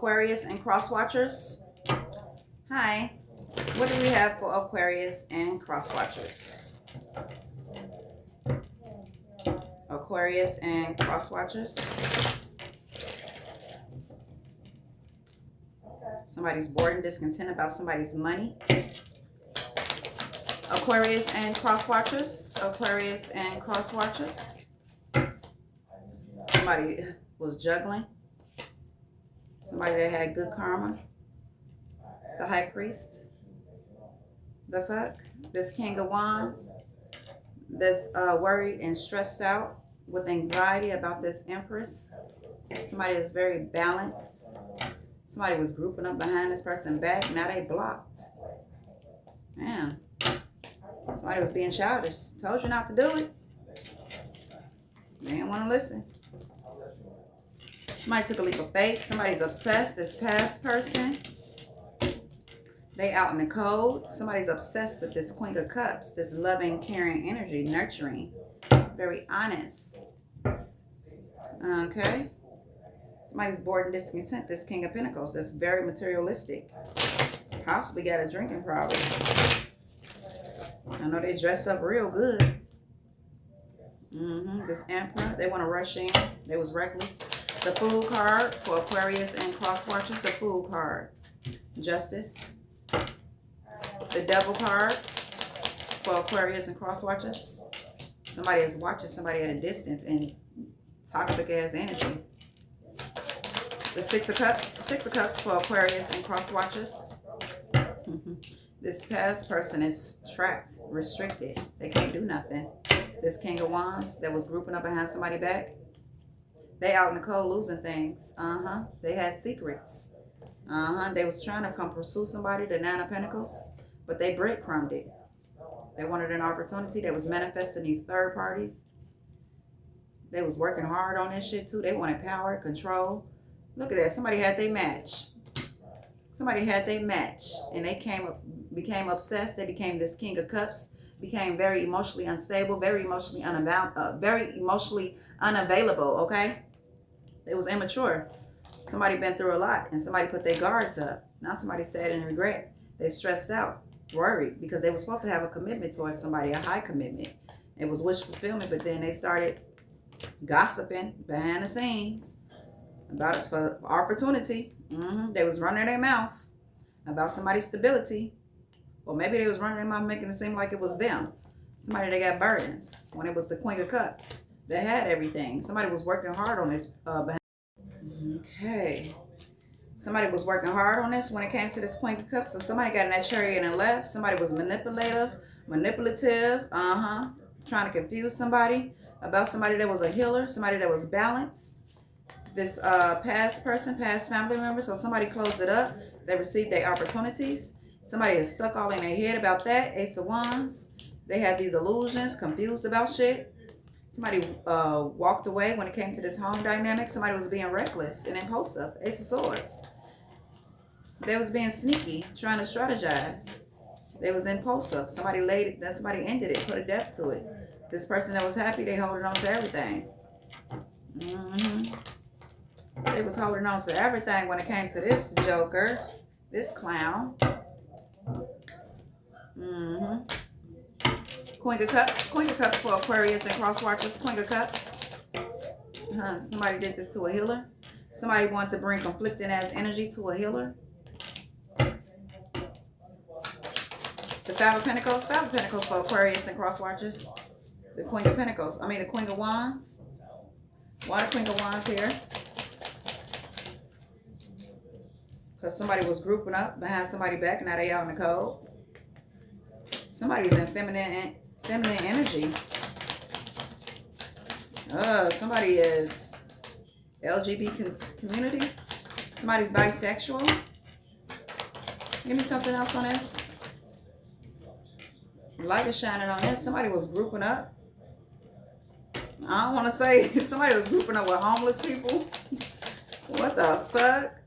Aquarius and cross watchers. Hi. What do we have for Aquarius and cross watchers? Aquarius and cross watchers. Somebody's bored and discontent about somebody's money. Aquarius and cross watchers. Aquarius and cross watchers. Somebody was juggling. Somebody that had good karma. The high priest. The fuck? This King of Wands. This worried and stressed out with anxiety about this Empress. Somebody is very balanced. Somebody was grouping up behind this person back. Now they blocked. Man. Somebody was being childish. Told you not to do it. They didn't want to listen. Somebody took a leap of faith. Somebody's obsessed. This past person. They out in the cold. Somebody's obsessed with this Queen of Cups. This loving, caring energy. Nurturing. Very honest. Okay. Somebody's bored and discontent. This King of Pentacles. That's very materialistic. Possibly got a drinking problem. I know they dress up real good. This Emperor. They want to rush in. They was reckless. The Fool card for Aquarius and cross watchers. The Fool card. Justice. The Devil card for Aquarius and cross watchers. Somebody is watching somebody at a distance in toxic ass energy. The Six of Cups. Six of Cups for Aquarius and cross watchers. This past person is trapped, restricted. They can't do nothing. This King of Wands that was grouping up behind somebody back. They out in the cold losing things. They had secrets. They was trying to come pursue somebody, the Nine of Pentacles, but they breadcrumbed it. They wanted an opportunity. They was manifesting these third parties. They was working hard on this shit too. They wanted power, control. Look at that. Somebody had their match. Somebody had their match. And they became obsessed. They became this King of Cups. Became very emotionally unstable. Very emotionally unavailable. Okay? It was immature. Somebody been through a lot. And somebody put their guards up. Now somebody sad and regret. They stressed out. Worried. Because they were supposed to have a commitment towards somebody. A high commitment. It was wish fulfillment. But then they started gossiping behind the scenes. About it for opportunity. They was running their mouth about somebody's stability. Or maybe they was running their mouth making it seem like it was them. Somebody that got burdens. When it was the Queen of Cups. They had everything. Somebody was working hard on this. Okay. Somebody was working hard on this when it came to this Queen of Cups. So somebody got in that chariot and left. Somebody was manipulative. Trying to confuse somebody about somebody that was a healer. Somebody that was balanced. This past person, past family member. So somebody closed it up. They received their opportunities. Somebody is stuck all in their head about that. Ace of Wands. They had these illusions, confused about shit. Somebody walked away when it came to this home dynamic. Somebody was being reckless and impulsive. Ace of Swords. They was being sneaky, trying to strategize. They was impulsive. Somebody laid it, then somebody ended it, put a depth to it. This person that was happy, they holding on to everything. They was holding on to everything when it came to this joker, this clown. Queen of Cups. Queen of Cups for Aquarius and cross watchers. Queen of Cups. Somebody did this to a healer. Somebody wanted to bring conflicting ass energy to a healer. The Five of Pentacles. Five of Pentacles for Aquarius and cross watchers. The Queen of Pentacles. I mean the Queen of Wands. Why the Queen of Wands here? Because somebody was grouping up behind somebody back. Now they out in the cold. Somebody's in feminine energy. Somebody is LGBT community. Somebody's bisexual. Give me something else on this. Light is shining on this. Somebody was grouping up. I don't want to say somebody was grouping up with homeless people. What the fuck?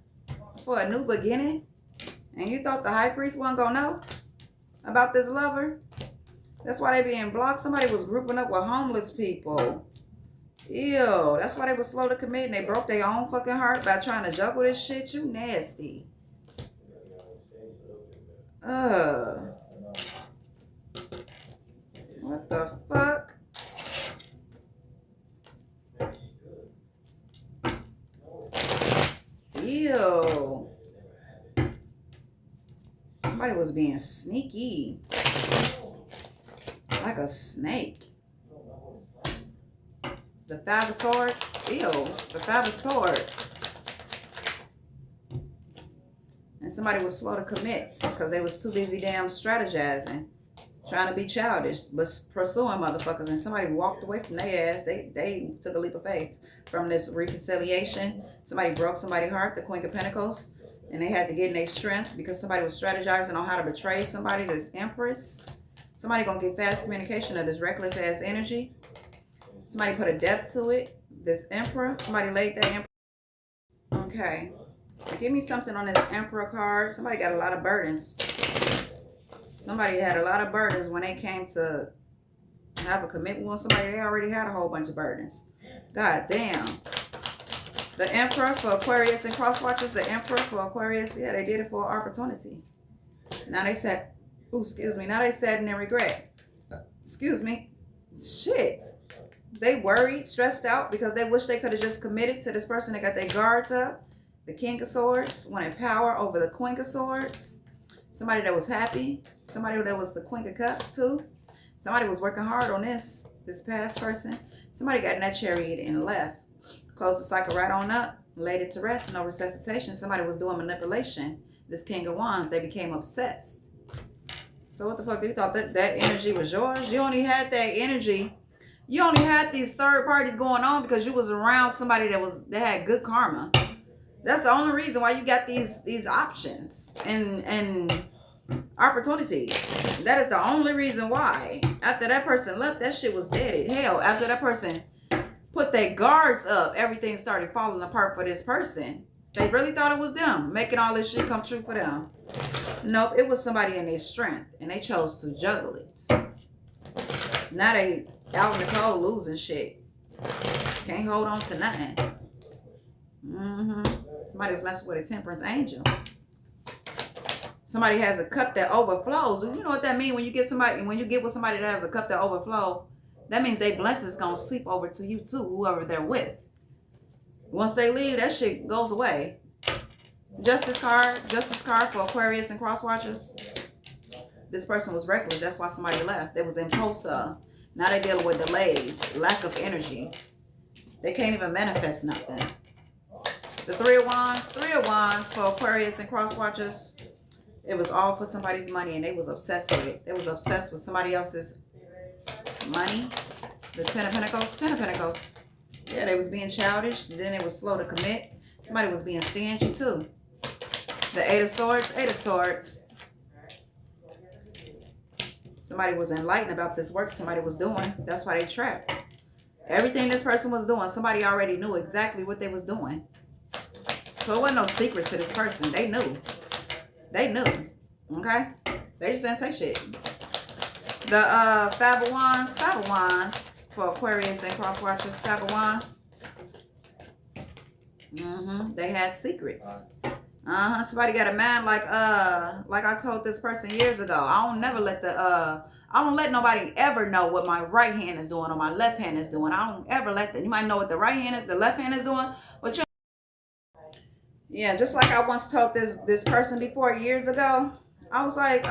For a new beginning? And you thought the high priest wasn't gonna know about this lover? That's why they being blocked. Somebody was grouping up with homeless people. Ew, that's why they were slow to commit and they broke their own fucking heart by trying to juggle this shit. You nasty. What the fuck? Ew. Somebody was being sneaky. Like a snake. The Five of Swords. Ew. The Five of Swords. And somebody was slow to commit because they was too busy damn strategizing. Trying to be childish, but pursuing motherfuckers. And somebody walked away from their ass. They took a leap of faith from this reconciliation. Somebody broke somebody's heart, the Queen of Pentacles. And they had to get in their strength because somebody was strategizing on how to betray somebody, this Empress. Somebody gonna get fast communication of this reckless ass energy. Somebody put a depth to it. This Emperor. Somebody laid that Emperor. Okay. Give me something on this Emperor card. Somebody got a lot of burdens. Somebody had a lot of burdens when they came to have a commitment with somebody. They already had a whole bunch of burdens. God damn. The Emperor for Aquarius and cross watchers. The Emperor for Aquarius. Yeah, they did it for an opportunity. Now they said, ooh, excuse me. Now they said and they regret. Excuse me. Shit. They worried, stressed out because they wish they could have just committed to this person. They got their guards up. The King of Swords wanted power over the Queen of Swords. Somebody that was happy. Somebody that was the Queen of Cups too. Somebody was working hard on this past person. Somebody got in that chariot and left. Closed the cycle right on up. Laid it to rest. No resuscitation. Somebody was doing manipulation. This King of Wands, they became obsessed. So what the fuck? You thought that energy was yours? You only had that energy. You only had these third parties going on because you was around somebody that had good karma. That's the only reason why you got these options and opportunities. That is the only reason why. After that person left, that shit was dead. Hell, after that person put their guards up, everything started falling apart for this person. They really thought it was them making all this shit come true for them. Nope, it was somebody in their strength, and they chose to juggle it. Now they out in the cold losing shit. Can't hold on to nothing. Somebody was messing with a temperance angel. Somebody has a cup that overflows. You know what that means when you get with somebody that has a cup that overflows? That means they blessings gonna seep over to you too, whoever they're with. Once they leave, that shit goes away. Justice card for Aquarius and cross watchers. This person was reckless. That's why somebody left. They was impulsive. Now they dealing with delays, lack of energy. They can't even manifest nothing. The Three of Wands for Aquarius and cross watchers. It was all for somebody's money and they was obsessed with it. They was obsessed with somebody else's money. The Ten of Pentacles. Yeah, they was being childish. Then they was slow to commit. Somebody was being stingy too. The Eight of Swords. Somebody was enlightened about this work somebody was doing. That's why they trapped. Everything this person was doing, somebody already knew exactly what they was doing. So it wasn't no secret to this person. They knew. Okay? They just didn't say shit. The Five of Wands for Aquarius and cross watchers. Five of Wands. They had secrets. Somebody got a mind like I told this person years ago. I don't let nobody ever know what my right hand is doing or my left hand is doing. I don't ever let them. You might know what the right hand is, the left hand is doing, but yeah, just like I once told this person before years ago. I was like,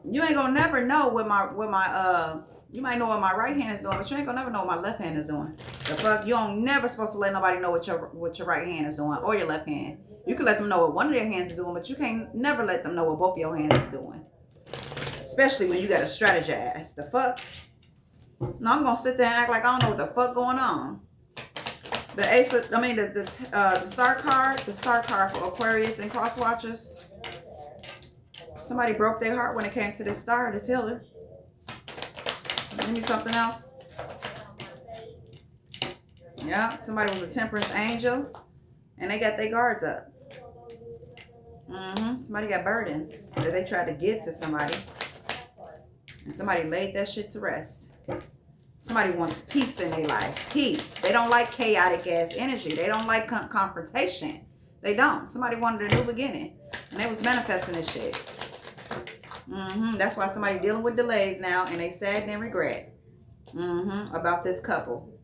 you ain't gonna never know what my you might know what my right hand is doing, but you ain't gonna never know what my left hand is doing. The fuck? You don't never supposed to let nobody know what your right hand is doing or your left hand. You can let them know what one of their hands is doing, but you can't never let them know what both your hands is doing. Especially when you gotta strategize. The fuck? No, I'm gonna sit there and act like I don't know what the fuck going on. The Star card for Aquarius and cross watchers. Somebody broke their heart when it came to this star, this healer. Give me something else. Yeah, somebody was a temperance angel and they got their guards up. Somebody got burdens that they tried to give to somebody and somebody laid that shit to rest. Somebody wants peace in their life. Peace. They don't like chaotic ass energy. They don't like confrontation. They don't. Somebody wanted a new beginning. And they was manifesting this shit. That's why somebody dealing with delays now. And they sad and regret. About this couple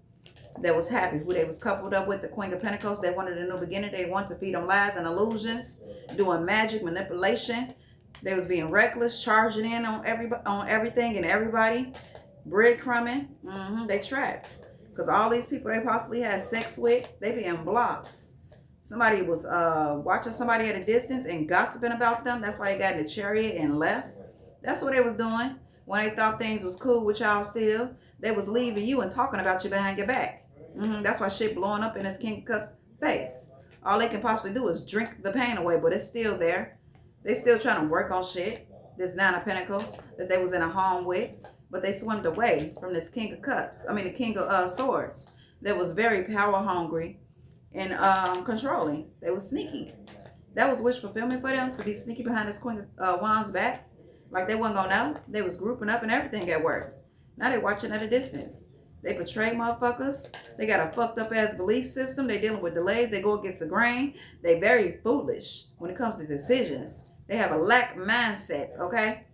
that was happy. Who they was coupled up with. The Queen of Pentacles. They wanted a new beginning. They wanted to feed them lies and illusions. Doing magic, manipulation. They was being reckless. Charging in on everything and everybody. Breadcrumbing. They trapped. Because all these people they possibly had sex with, they being blocked. Somebody was watching somebody at a distance and gossiping about them. That's why they got in the chariot and left. That's what they was doing. When they thought things was cool with y'all still, they was leaving you and talking about you behind your back. That's why shit blowing up in this King of Cups face. All they can possibly do is drink the pain away, but it's still there. They still trying to work on shit. This Nine of Pentacles that they was in a home with. But they swimmed away from this King of Cups. I mean, the King of Swords. That was very power hungry and controlling. They was sneaky. That was wish fulfillment for them, to be sneaky behind this Queen of Wands back. Like they wasn't gonna know. They was grouping up and everything at work. Now they watching at a distance. They betray motherfuckers. They got a fucked up ass belief system. They dealing with delays. They go against the grain. They very foolish when it comes to decisions. They have a lack mindset, okay?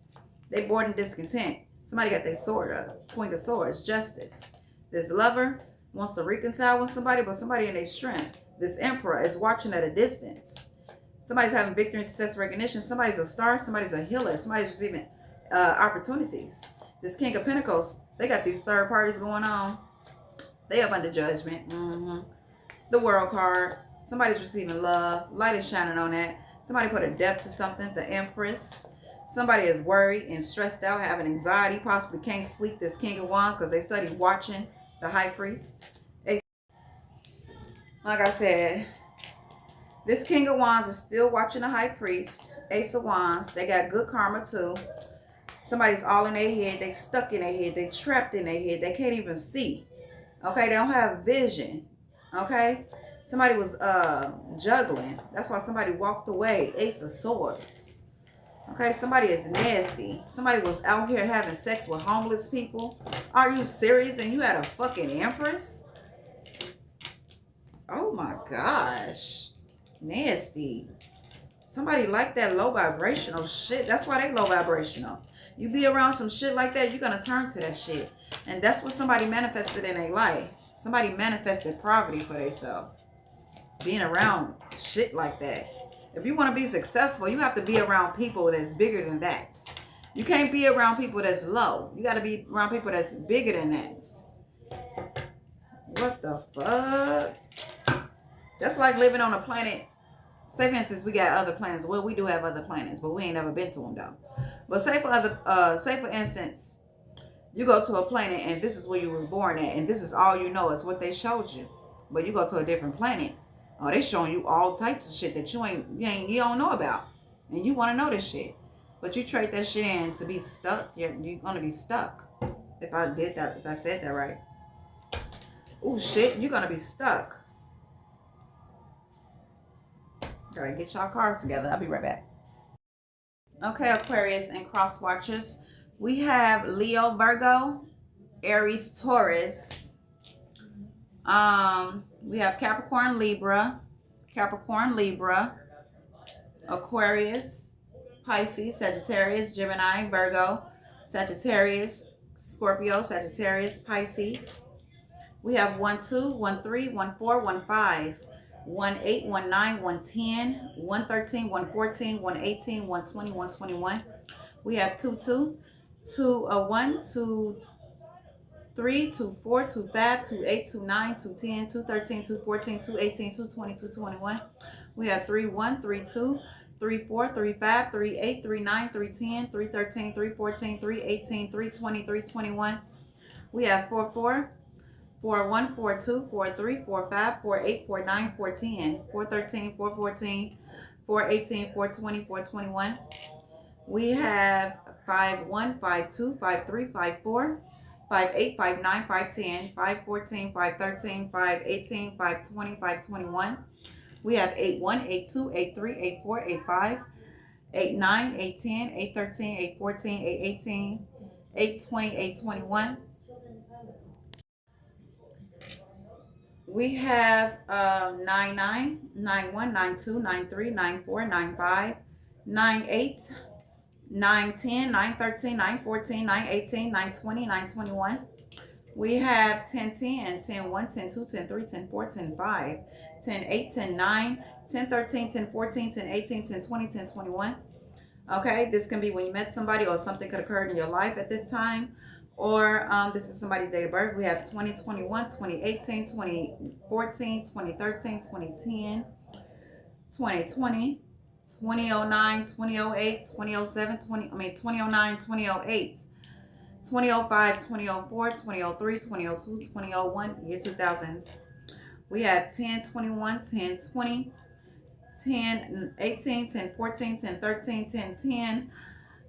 They bored and discontent. Somebody got their sword up. Queen of Swords, justice. This lover wants to reconcile with somebody, but somebody in their strength. This Emperor is watching at a distance. Somebody's having victory and success recognition. Somebody's a star. Somebody's a healer. Somebody's receiving opportunities. This King of Pentacles, they got these third parties going on. They up under judgment. The World card. Somebody's receiving love. Light is shining on that. Somebody put a depth to something. The Empress. Somebody is worried and stressed out, having anxiety, possibly can't sleep. This King of Wands because they studied watching the High Priest. Like I said, this King of Wands is still watching the High Priest. Ace of Wands. They got good karma too. Somebody's all in their head. They stuck in their head. They trapped in their head. They can't even see. Okay, they don't have vision. Okay, somebody was juggling. That's why somebody walked away. Ace of Swords. Okay, somebody is nasty. Somebody was out here having sex with homeless people. Are you serious? And you had a fucking Empress? Oh my gosh. Nasty. Somebody like that low vibrational shit. That's why they low vibrational. You be around some shit like that, you're going to turn to that shit. And that's what somebody manifested in their life. Somebody manifested poverty for themselves. Being around shit like that. If you want to be successful, you have to be around people that's bigger than that. You can't be around people that's low. You got to be around people that's bigger than that. What the fuck? That's like living on a planet. Say, for instance, we got other planets. Well, we do have other planets, but we ain't never been to them, though. But say for instance, you go to a planet and this is where you was born at, and this is all you know is what they showed you. But you go to a different planet. Oh, they showing you all types of shit that you don't know about. And you want to know this shit. But you trade that shit in to be stuck. You're going to be stuck. If I said that right. Oh, shit. You're going to be stuck. Gotta get y'all cards together. I'll be right back. Okay, Aquarius and cross watchers. We have Leo, Virgo, Aries, Taurus. We have Capricorn, Libra, Aquarius, Pisces, Sagittarius, Gemini, Virgo, Sagittarius, Scorpio, Sagittarius, Pisces. We have 1, 2, 1, 3, 1, 4, 1, 5, 1, 8, 1, 9, 1, 10, 1, 13, 1, 14, 1, 18, 1, 20, 1, 21. We have 2, 2, 2, 1, 2, 3, 2, 4, 2, 5, 2, 8, 2, 9, 2, 10, 2, 13, 2, 14, 2, 18, 2, 20, 2, 21. We have 3, 1, 3, 2, 3, 4, 3, 5, 3, 8, 3, 9, 3, 10, 3, 13, 3, 14, 3, 18, 3, 20, 3, 21. We have 4, 4, 4, 1, 4, 2, 4, 3, 4, 5, 4, 8, 4, 9, 4, 10, 4, 13, 4, 14, 4, 18, 4, 20, 4, 21. We have 5, 1, 5, 2, 5, 3, 5, 4. 5, 8, 5, 9, 5, 10, 5, 14, 5, 13, 5, 18, 5, 20, 5, 21. We have 8, 1, 8, 2, 8, 3, 8, 4, 8, 5, 8, 9, 8, 10, 8, 13, 8, 14, 8, 18, 8, 20, 8, 21. We have 99, 91, 92, 93, 94, 95, 98, 910, 913, 914, 918, 920, 921. We have 10, 10, 10, 1, 10, 2, 10, 3, 10, 4, 10, 5, 10, 8, 10, 9, 10, 13, 10, 14, 10, 18, 10, 20, 10, 21. Okay, this can be when you met somebody or something could occur in your life at this time. Or this is somebody's date of birth. We have 2021, 2018, 2014, 2013, 2010, 2020, 2009, 2008, 2007, 2009, 2008, 2005, 2004, 2003, 2002, 2001, year 2000s. We have 10, 21, 10, 20, 10, 18, 10, 14, 10, 13, 10, 10,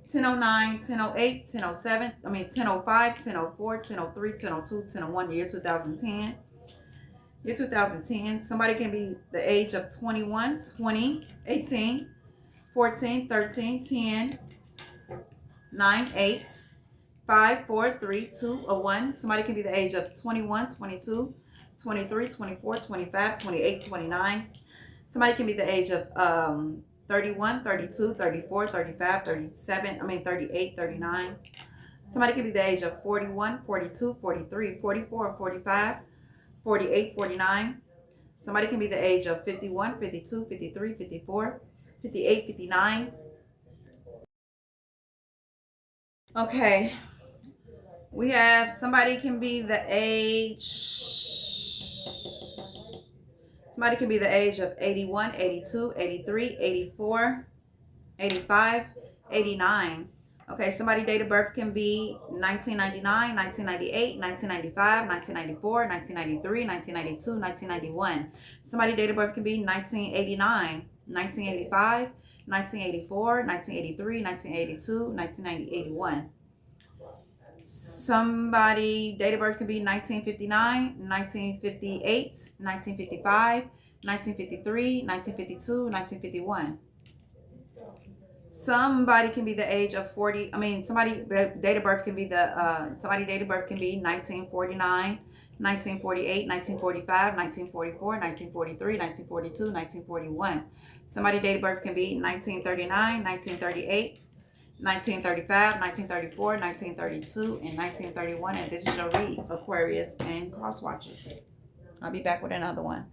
1009, 1008, 1007, 1005, 1004, 1003, 1002, 1001, year 2010. Year 2010, somebody can be the age of 21, 20, 18, 14, 13, 10, 9, 8, 5, 4, 3, 2, or 1. Somebody can be the age of 21, 22, 23, 24, 25, 28, 29. Somebody can be the age of 31, 32, 34, 35, 37, 38, 39. Somebody can be the age of 41, 42, 43, 44, 45, 48, 49. Somebody can be the age of 51, 52, 53, 54, 58, 59. Okay. We have somebody can be the age of 81, 82, 83, 84, 85, 89. Okay, somebody date of birth can be 1999, 1998, 1995, 1994, 1993, 1992, 1991. Somebody date of birth can be 1989, 1985, 1984, 1983, 1982, 1981. Somebody date of birth can be 1959, 1958, 1955, 1953, 1952, 1951. Somebody can be the age of 40. Somebody date of birth can be somebody date of birth can be 1949, 1948, 1945, 1944, 1943, 1942, 1941. Somebody date of birth can be 1939, 1938, 1935, 1934, 1932, and 1931. And this is your read, Aquarius and cross watchers. I'll be back with another one.